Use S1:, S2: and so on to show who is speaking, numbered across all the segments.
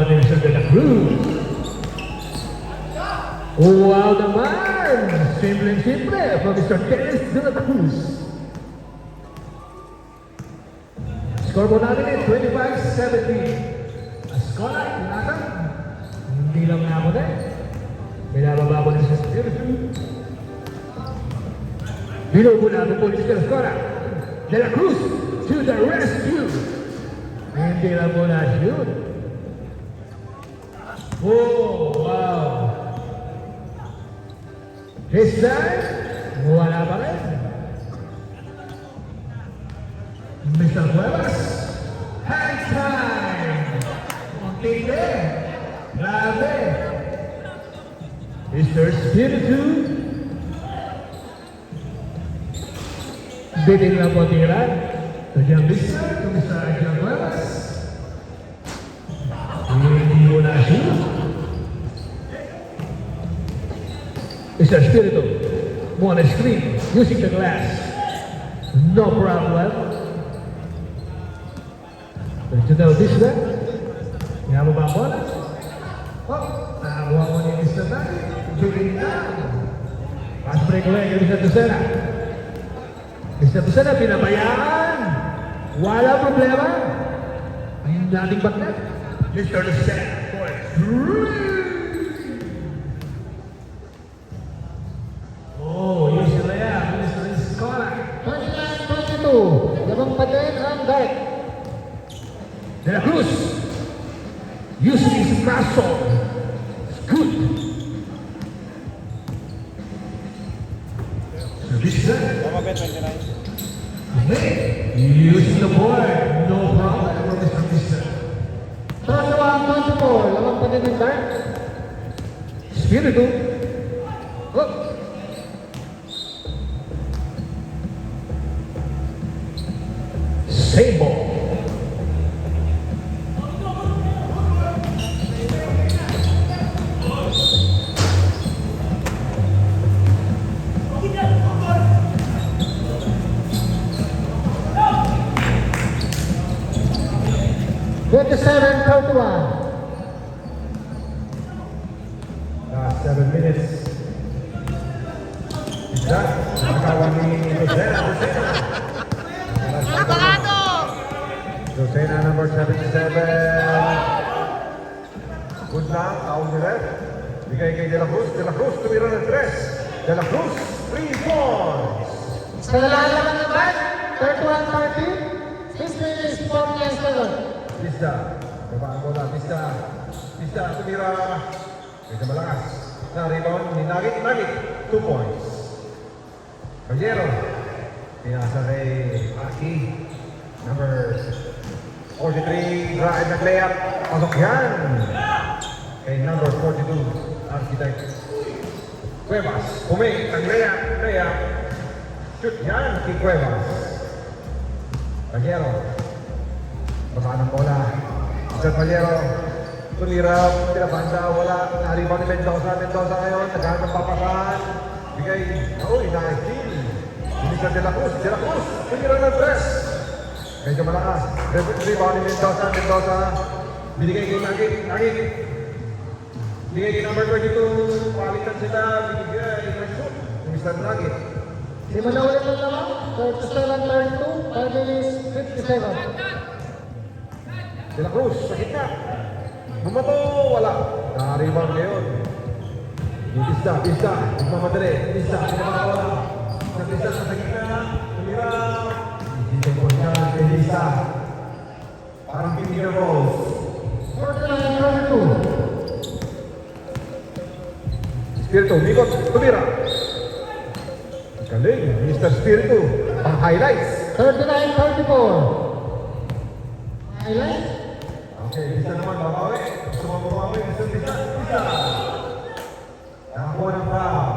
S1: naman ni Mr. De La Cruz. Wow naman! Simple from Mr. Dennis De La Cruz. Score po natin eh, 25-17. Score ay tinatang. Hindi lang nga mo na eh. Binababa mo na sa spiritual. Binubo natin po ni Mr. Score. De La Cruz to the rescue. Hindi lang po na shoot. Oh, wow. This time, wala pa rin. Mr. Cuevas, high time! Tinde, grabe. Mr. Spiritu, bitin lang po tira. Tudyang Mr. Angel Cuevas. Hindi mo na shoot. Mr. Spiritu, mo on the screen, using the glass. No problem. To know this one, nga mo ba ang bola? Oh, nakakuha mo ni Mr. Nani. Juling down. Pass break away kay Mr. Tucena. Mr. Tucena, pinabayaan. Wala problema. Ayun nating baklat. Mr. Tucena for three. Oh, yun sila yan. Mr. Escola. 29-22. Labang pa din ang dart. De La Cruz, using his muscle. It's good. So this is it. Using the board. No problem for Mr. Mr. 31-24. Lamang pa din ng dart. Spiritu. Oh. Same ball. Last 7 minutes. Is that? Nakawan ni Lucena. Lucena number 77. Good lang, out the left. Bigay kay De La Cruz. De La Cruz tumira ng 3. De La Cruz, 3 points.
S2: Sa lalaman naman, 31-30. This is 4-7.
S1: Pista. Babaan mo na. Pista. Pista. Tumira. Medyo malakas. Na rebound ni Nagit. 2 points. Pagero. Pinasa kay Aki. Number 43. Drive na layup. Pasok yan. Kay number 42. Architect. Cuevas. Puming ang layup. Shoot yan kay Cuevas. Pagero. Babaan ang bola. Mr. Pallero. Tumira. Pinabanda. Wala. Naribaw ni Mendoza. Mendoza ngayon. Naghanap ng papasahan. Bigay. Uy, na-steal. Mr. De La Cruz. De La Cruz. Tumira ng 3. Medyo malakas. Ribaw ni Mendoza. Mendoza. Binigay kay Nagit. Binigay kay number 22. Palitan sila. Binigay. Shoot. Mr. Nagit.
S2: Simula ulit ng naman, 37-32. Time is 57.
S1: De La Cruz, sa gitna. Bumato, wala. Naka-rebound ngayon. Pista. Nagmamadali. Pista, pinamawala. Sa pista, sa gitna. Tumira. Hindi ko siya, Pista. Parang finger rolls.
S2: 49-32.
S1: Spiritu, Mikot, tumira. Galing, Mr. Spiritu. Ang highlights.
S2: 39-34. Highlight.
S1: Okay, Pista naman, babawi. Gusto mo babawi, Mr. Pista. Nakakuha ng foul.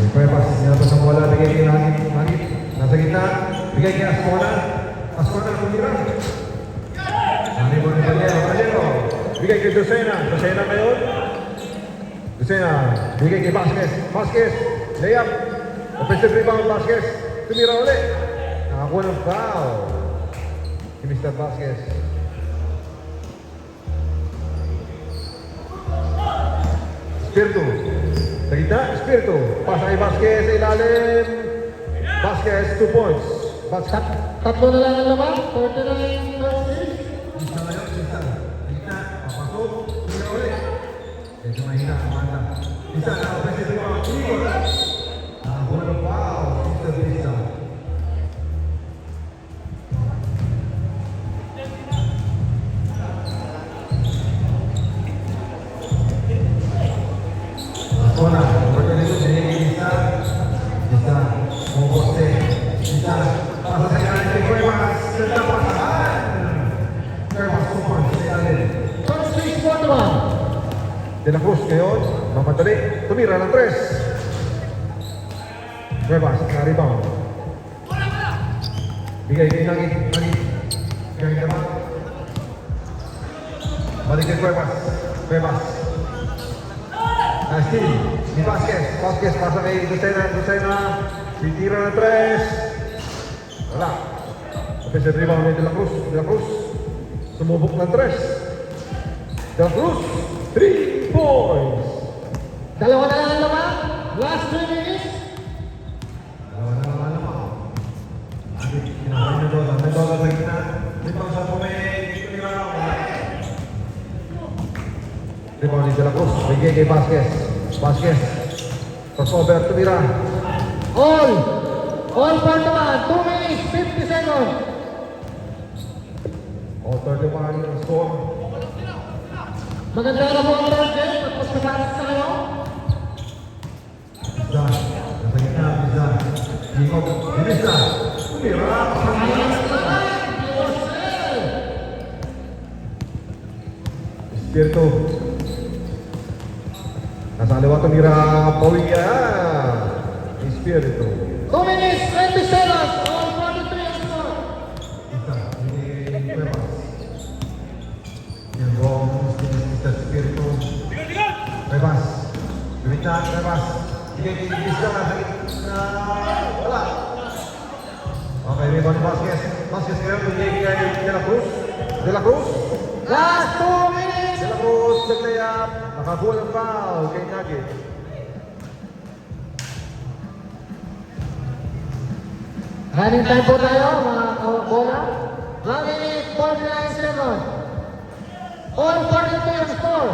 S1: Okay, Cuevas, nilabas ang bola, bigay kay Nagit. Nasa gitna, bigay kay Ascona. Ascona, tumira. Ano mo ni Valero? bigay kay Lucena. Lucena ngayon. Lucena, bigay kay Vasquez. Vasquez, layup. Offensive rebound, Vasquez. Tumira ulit. Nakakuha ng foul. Si Mr. Vasquez. Espiritu. Sa gitna, Espiritu. Pasa kay Vasquez sa ilalim. Vasquez, 2 points. Vasquez.
S2: Tatlo na lang ang laman. 49-36.
S1: Isa ngayon, isa. Gitna, papasok. Tumira ulit. Medyo mahina ang manda. Isa, naka-offensive rebound. Igor. Nakakuha ng foul. Mr. Vista. Hola, porque eso tiene que está, como usted, está, pasa a sacar de Cuevas, se está pasando, Cuevas, como usted,
S2: First 6-1.
S1: De la Cruz ngayon, mamadali, tumira ng 3. Cuevas, na-rebound. Bigay kay Nagit. Bigay naman. Balik kay Cuevas. Cuevas. Nasty, ni Vasquez. Vasquez pasa kay Lucena. Lucena, titira ng 3. Wala. Offensive rebound ni De La Cruz. De La Cruz, sumubok ng 3. De La Cruz, 3 points.
S2: Dalawa na lang ang laman. Last 3 minutes.
S1: Dalawa na naman naman. Kinakain na doon. May doon sa gitna. May doon sa tumira. Rebound ni De La Cruz. Bigay kay Vasquez. Vasquez. Crossover, tumira.
S2: All for naman. 2 minutes, 50 seconds.
S1: All 31 ang score.
S2: Maganda na po ang third game. Tapos napatas na kayo.
S1: Pizza. Nasa gitna, Pizza. Hikot. Pizza. Tumira. Espiritu. Nasa aliwa tumira. Pauya. Espiritu.
S2: 2 minutes, 20 seconds. All 43 ang score.
S1: Pizza. Ini Cuevas. Yang bom. Pizza Espiritu. Cuevas. Gurita. Cuevas. Bigay kay Pizza. Nasa gitna. Wala. Okay, rebound Vasquez. Vasquez ngayon. Bigay kay De La Cruz. De La Cruz.
S2: Last 2 minutes.
S1: De La Cruz, nag-layup. Nakakuha ng foul kay Nugget.
S2: Running time po tayo, mga bola. 1 minute, 49 seconds. All 43 ang score.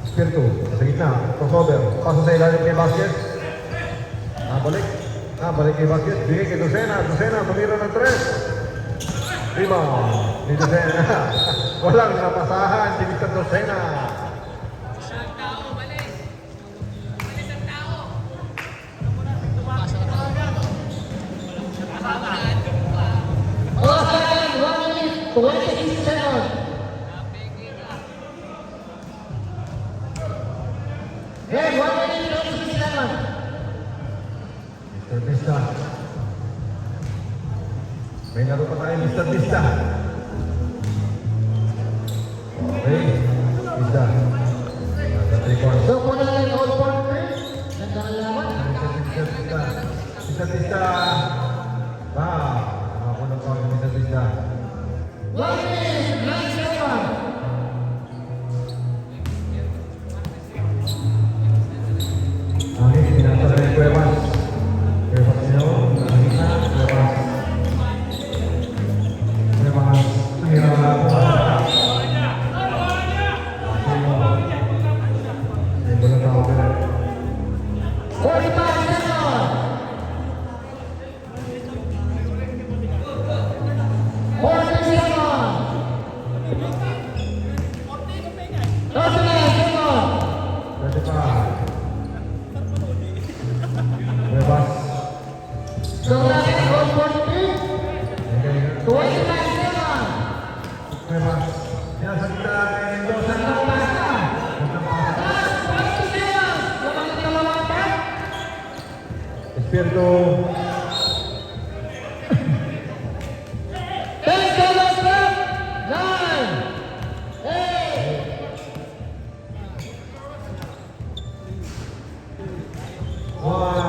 S1: Espiritu, sa gitna. Crossover. Pasa sa ilalim kay Vasquez. Balik kay Vasquez. Bigay kay Lucena. Lucena, tumira ng 3. Rebound ni Lucena. Walang napasahan si Mr. Lucena.
S2: All second, 1 minute, 26 seconds. Red, 1 minute, 26 seconds.
S1: Mr. Vista. May laro pa tayo, Mr. Vista. Okay, Vista. Nasa 3 points.
S2: So, muna lang yung all 43. Ganda ang laban.
S1: Mr. Vista. Mr. Vista. Ako na po ang Mr. Vista.
S2: 1 minute, 9 seconds.
S1: Okay, pinasa na yung Cuevas. Cuevas nyo, nakita, Cuevas. Cuevas, tumira na ako. May bola tao ka na.
S2: 45 seconds. 40 seconds. 39 seconds.
S1: 35. Cuevas.
S2: So, last all 43.
S1: Okay.
S2: 29 seconds.
S1: Cuevas. Yan, sa kita kay Mendoza.
S2: Last 20 seconds. Lumangit na lumangit.
S1: Espiritu.
S2: 10 seconds
S1: 1